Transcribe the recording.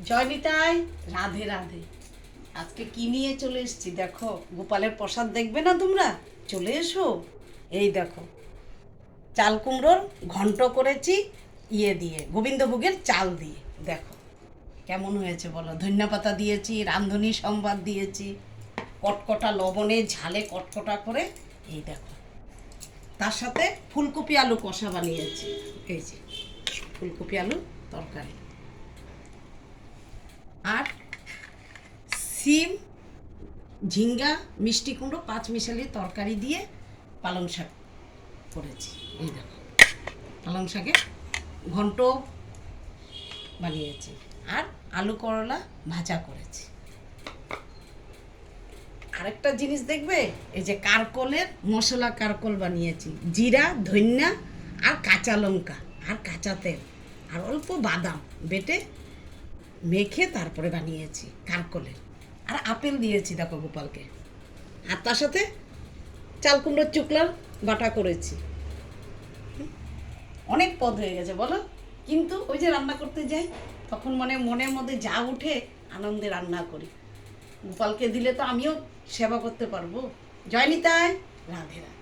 জয়নিতাই, রাধে রাধে। আজকে কি নিয়ে চলে এসেছি দেখো। গোপালের প্রসাদ দেখবে না তোমরা? চলে এসো। এই দেখো, চাল কুমড়োর ঘন্ট করেছি দিয়ে গোবিন্দভোগের চাল দিয়ে। দেখো কেমন হয়েছে বলো। ধনিয়া পাতা দিয়েছি, রাঁধুনি সম্বাদ দিয়েছি, কটকটা লবণে ঝালে কটকটা করে। এই দেখো, তার সাথে ফুলকপি আলু কষা বানিয়েছি। এই যে ফুলকপি আলু তরকারি, আর সিম, ঝিঙ্গা, মিষ্টি কুমড়ো, পাঁচমিশালি তরকারি দিয়ে পালং শাক করেছি। এই দেখো, পালং শাকে ঘন্ট বানিয়েছি, আর আলু করলা ভাজা করেছি। আরেকটা জিনিস দেখবে, এই যে কারকলের মশলা কারকল বানিয়েছি। জিরা, ধনিয়া আর কাঁচা লঙ্কা আর কাঁচা তেল আর অল্প বাদাম বেটে মেখে তারপরে বানিয়েছি কারকলের। আর আপেল দিয়েছি দেখো গোপালকে। আর তার সাথে চাল কুমড়োর চুকলার বাটা করেছি। অনেক পদ হয়ে গেছে বলো, কিন্তু ওই যে রান্না করতে যাই তখন মনের মধ্যে যা উঠে আনন্দে রান্না করি। গোপালকে দিলে তো আমিও সেবা করতে পারবো। জয় নিতাই, রাধে রাধে।